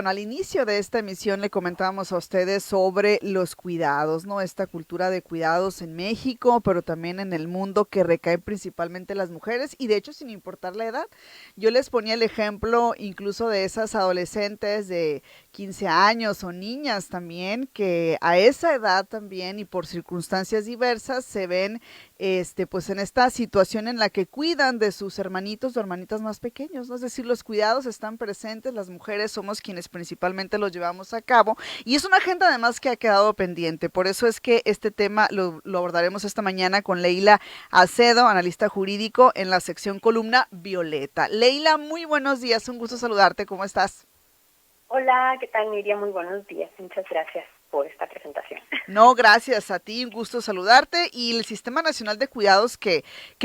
Bueno, al inicio de esta emisión le comentábamos a ustedes sobre los cuidados, ¿no? Esta cultura de cuidados en México, pero también en el mundo que recae principalmente en las mujeres y de hecho sin importar la edad. Yo les ponía el ejemplo incluso de esas adolescentes de 15 años o niñas también que a esa edad también y por circunstancias diversas se ven pues en esta situación en la que cuidan de sus hermanitos o hermanitas más pequeños, ¿no? Es decir, los cuidados están presentes, las mujeres somos quienes principalmente los llevamos a cabo y es una agenda además que ha quedado pendiente, por eso es que este tema lo abordaremos esta mañana con Leila Acedo, analista jurídico en la sección columna Violeta. Leila, muy buenos días, un gusto saludarte, ¿cómo estás? Hola, ¿qué tal, Miriam? Muy buenos días. Muchas gracias por esta presentación. No, gracias a ti, un gusto saludarte. Y el Sistema Nacional de Cuidados, que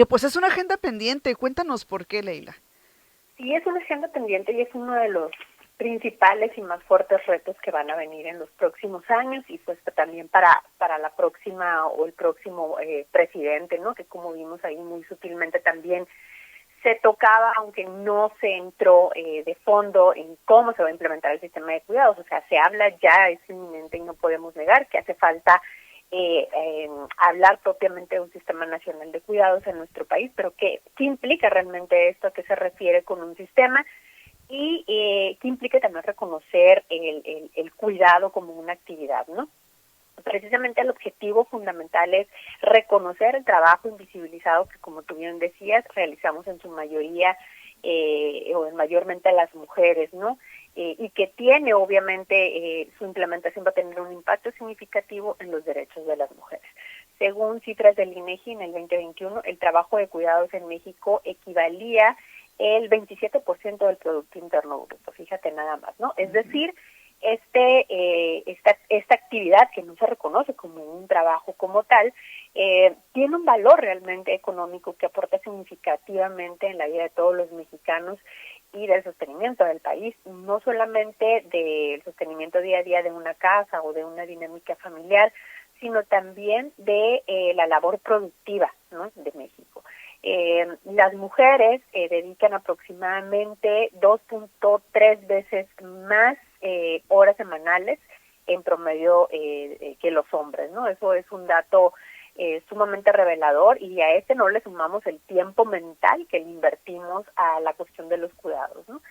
pues es una agenda pendiente. Cuéntanos por qué, Leila. Sí, es una agenda pendiente y es uno de los principales y más fuertes retos que van a venir en los próximos años y pues también para la próxima o el próximo presidente, ¿no? Que como vimos ahí muy sutilmente también se tocaba, aunque no se entró de fondo en cómo se va a implementar el sistema de cuidados. O sea, se habla ya, es inminente y no podemos negar que hace falta hablar propiamente de un sistema nacional de cuidados en nuestro país, pero ¿qué implica realmente esto? ¿A qué se refiere con un sistema? Y qué implica también reconocer el cuidado como una actividad, ¿no? Precisamente el objetivo fundamental es reconocer el trabajo invisibilizado que, como tú bien decías, realizamos en su mayoría o en mayormente las mujeres, ¿no? Y que tiene, obviamente, su implementación va a tener un impacto significativo en los derechos de las mujeres. Según cifras del INEGI en el 2021, el trabajo de cuidados en México equivalía el 27% del Producto Interno Bruto, fíjate nada más, ¿no? Es decir, esta actividad que no se reconoce como un trabajo como tal, tiene un valor realmente económico que aporta significativamente en la vida de todos los mexicanos y del sostenimiento del país, no solamente del sostenimiento día a día de una casa o de una dinámica familiar, sino también de la labor productiva, ¿no?, de México. Las mujeres dedican aproximadamente 2.3 veces más horas semanales en promedio que los hombres, ¿no? Eso es un dato sumamente revelador y a este no le sumamos el tiempo mental que le invertimos a la cuestión de los cuidados, ¿no?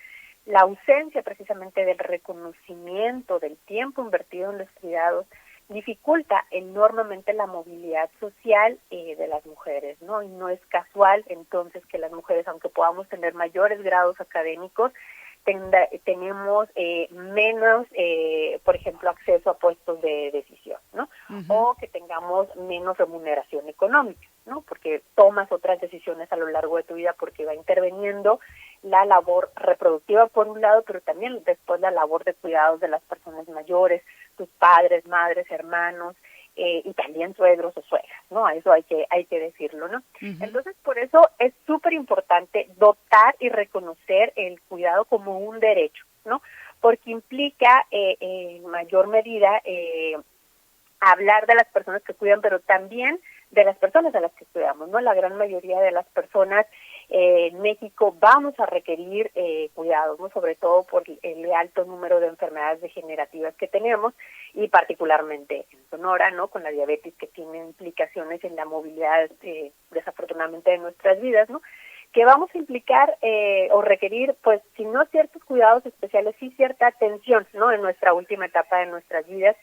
La ausencia precisamente del reconocimiento del tiempo invertido en los cuidados dificulta enormemente la movilidad social de las mujeres, ¿no? Y no es casual entonces que las mujeres, aunque podamos tener mayores grados académicos, tenemos menos, por ejemplo, acceso a puestos de decisión, ¿no? Uh-huh. O que tengamos menos remuneración económica, ¿no? Porque tomas otras decisiones a lo largo de tu vida porque va interviniendo la labor reproductiva por un lado, pero también después la labor de cuidados de las personas mayores, tus padres, madres, hermanos, y también suegros o suegras, ¿no? A eso hay que decirlo, ¿no? Uh-huh. Entonces, por eso es súper importante dotar y reconocer el cuidado como un derecho, ¿no? Porque implica en mayor medida hablar de las personas que cuidan, pero también de las personas a las que cuidamos, ¿no? La gran mayoría de las personas en México vamos a requerir cuidados, ¿no? Sobre todo por el alto número de enfermedades degenerativas que tenemos y particularmente en Sonora, ¿no? Con la diabetes que tiene implicaciones en la movilidad desafortunadamente de nuestras vidas, ¿no? Que vamos a implicar o requerir, pues, si no ciertos cuidados especiales, sí cierta atención, ¿no? En nuestra última etapa de nuestras vidas.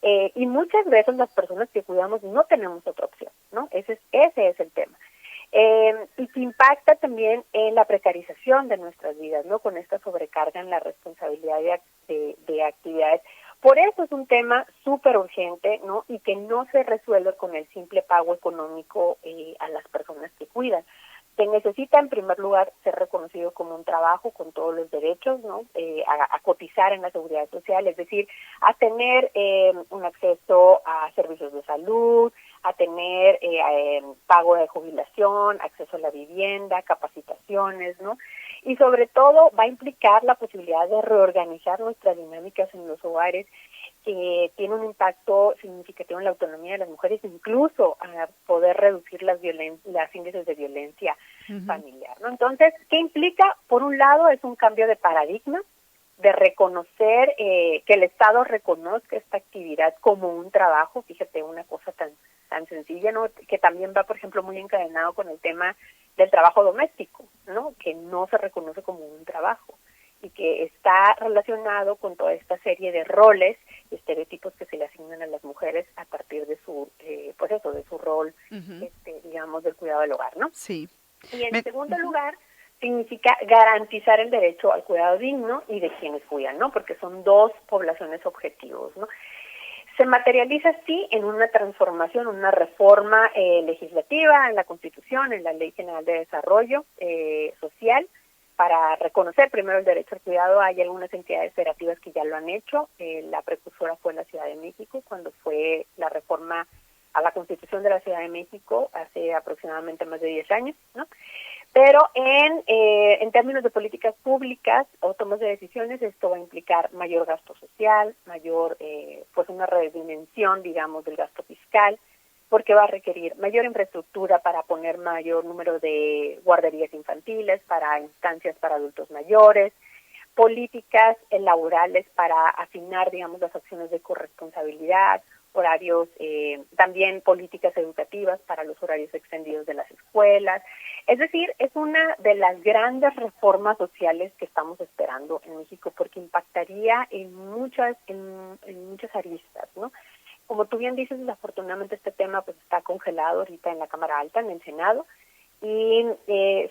Y muchas veces las personas que cuidamos no tenemos otra opción, ¿no? Ese es el tema. Y que impacta también en la precarización de nuestras vidas, ¿no? Con esta sobrecarga en la responsabilidad de actividades. Por eso es un tema súper urgente, ¿no? Y que no se resuelve con el simple pago económico a las personas que cuidan. Se necesita, en primer lugar, ser reconocido como un trabajo con todos los derechos, ¿no? A cotizar en la seguridad social, es decir, a tener un acceso a servicios de salud, a tener pago de jubilación, acceso a la vivienda, capacitaciones, ¿no? Y sobre todo va a implicar la posibilidad de reorganizar nuestras dinámicas en los hogares, que tiene un impacto significativo en la autonomía de las mujeres, incluso a poder reducir las índices de violencia Uh-huh. familiar, ¿no? Entonces, ¿qué implica? Por un lado, es un cambio de paradigma, de reconocer, que el Estado reconozca esta actividad como un trabajo. Fíjate, una cosa tan sencilla, ¿no? Que también va, por ejemplo, muy encadenado con el tema del trabajo doméstico, ¿no? Que no se reconoce como un trabajo y que está relacionado con toda esta serie de roles y estereotipos que se le asignan a las mujeres a partir de su, pues eso, de su rol, digamos, del cuidado del hogar, ¿no? Sí. Y en segundo lugar, significa garantizar el derecho al cuidado digno y de quienes cuidan, ¿no? Porque son dos poblaciones objetivos, ¿no? Se materializa así en una transformación, una reforma legislativa en la Constitución, en la Ley General de Desarrollo Social, para reconocer primero el derecho al cuidado. Hay algunas entidades federativas que ya lo han hecho. La precursora fue la Ciudad de México, cuando fue la reforma a la Constitución de la Ciudad de México hace aproximadamente más de 10 años, ¿no? Pero en términos de políticas públicas o tomas de decisiones, esto va a implicar mayor gasto social, mayor, pues una redimensión, digamos, del gasto fiscal, porque va a requerir mayor infraestructura para poner mayor número de guarderías infantiles, para instancias para adultos mayores, políticas laborales para afinar, digamos, las acciones de corresponsabilidad, horarios, también políticas educativas para los horarios extendidos de las escuelas. Es decir, es una de las grandes reformas sociales que estamos esperando en México, porque impactaría en muchas aristas, ¿no? Como tú bien dices, desafortunadamente este tema pues está congelado ahorita en la Cámara Alta, en el Senado, y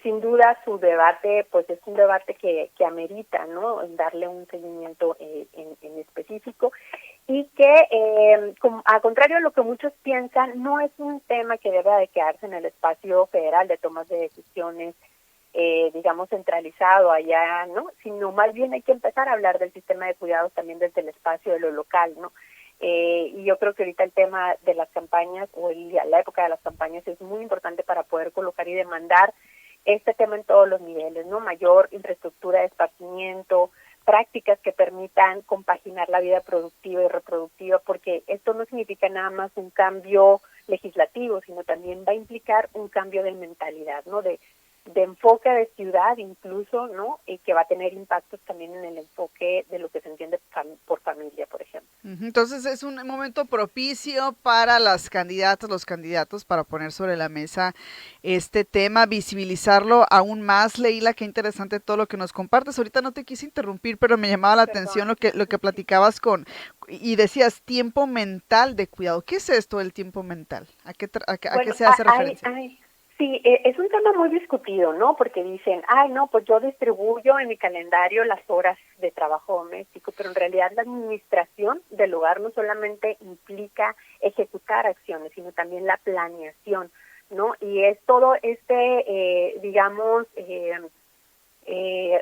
sin duda su debate pues es un debate que amerita, ¿no?, darle un seguimiento en específico, y que a contrario de lo que muchos piensan, no es un tema que deba de quedarse en el espacio federal de tomas de decisiones, digamos, centralizado allá, ¿no?, sino más bien hay que empezar a hablar del sistema de cuidados también desde el espacio de lo local, ¿no? Y yo creo que ahorita el tema de las campañas o la época de las campañas es muy importante para poder colocar y demandar este tema en todos los niveles, ¿no? Mayor infraestructura de esparcimiento, prácticas que permitan compaginar la vida productiva y reproductiva, porque esto no significa nada más un cambio legislativo, sino también va a implicar un cambio de mentalidad, ¿no?, de enfoque de ciudad incluso, ¿no?, y que va a tener impactos también en el enfoque de lo que se entiende por familia, por ejemplo. Entonces es un momento propicio para las candidatas, los candidatos, para poner sobre la mesa este tema, visibilizarlo aún más. Leila, qué interesante todo lo que nos compartes. Ahorita no te quise interrumpir, pero me llamaba la atención Perdón. lo que platicabas y decías tiempo mental de cuidado. ¿Qué es esto del tiempo mental? ¿A qué Bueno, se hace referencia? sí, es un tema muy discutido, ¿no? Porque dicen, no, pues yo distribuyo en mi calendario las horas de trabajo doméstico, pero en realidad la administración del hogar no solamente implica ejecutar acciones, sino también la planeación, ¿no? Y es todo digamos,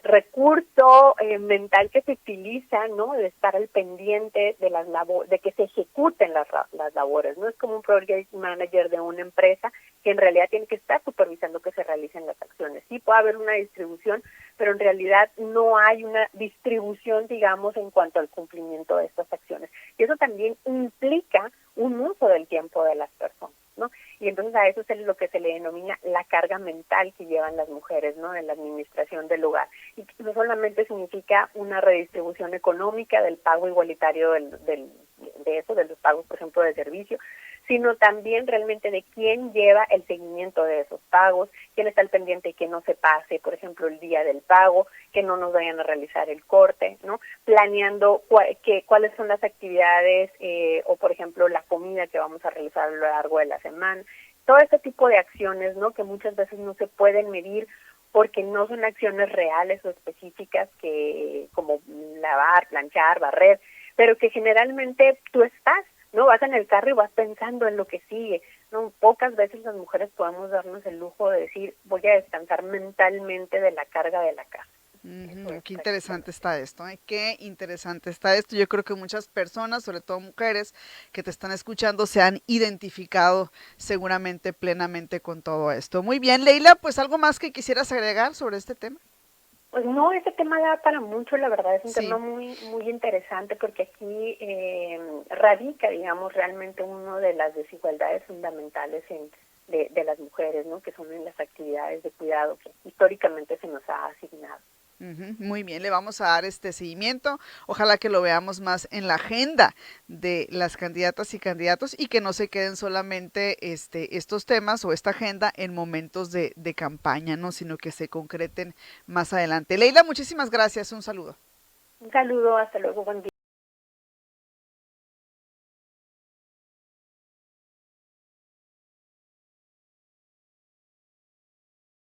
recurso mental que se utiliza, ¿no?, de estar al pendiente de las de que se ejecuten las labores. No es como un project manager de una empresa que en realidad tiene que estar supervisando que se realicen las acciones. Sí puede haber una distribución, pero en realidad no hay una distribución, digamos, en cuanto al cumplimiento de estas acciones. Y eso también implica un uso del tiempo de las personas, ¿no? Y entonces a eso es lo que se le denomina la carga mental que llevan las mujeres, ¿no?, en la administración del hogar. Y no solamente significa una redistribución económica del pago igualitario de los pagos, por ejemplo, de servicio, sino también realmente de quién lleva el seguimiento de esos pagos, quién está al pendiente y que no se pase, por ejemplo, el día del pago, que no nos vayan a realizar el corte, ¿no? Planeando cuáles son las actividades o, por ejemplo, la comida que vamos a realizar a lo largo de la semana. Todo este tipo de acciones, ¿no?, que muchas veces no se pueden medir porque no son acciones reales o específicas como lavar, planchar, barrer, pero que generalmente tú estás, ¿no?, vas en el carro y vas pensando en lo que sigue, ¿no? Pocas veces las mujeres podemos darnos el lujo de decir, voy a descansar mentalmente de la carga de la casa. Qué interesante está esto, ¿eh? Qué interesante está esto. Yo creo que muchas personas, sobre todo mujeres que te están escuchando, se han identificado seguramente plenamente con todo esto. Muy bien, Leila, pues algo más que quisieras agregar sobre este tema. Pues no, este tema da para mucho, la verdad es un tema Sí. muy muy interesante porque aquí radica, digamos, realmente una de las desigualdades fundamentales de las mujeres, ¿no?, que son en las actividades de cuidado que históricamente se nos ha asignado. Muy bien, le vamos a dar este seguimiento. Ojalá que lo veamos más en la agenda de las candidatas y candidatos y que no se queden solamente estos temas o esta agenda en momentos de campaña, ¿no? Sino que se concreten más adelante. Leila, muchísimas gracias. Un saludo. Un saludo, hasta luego, buen día.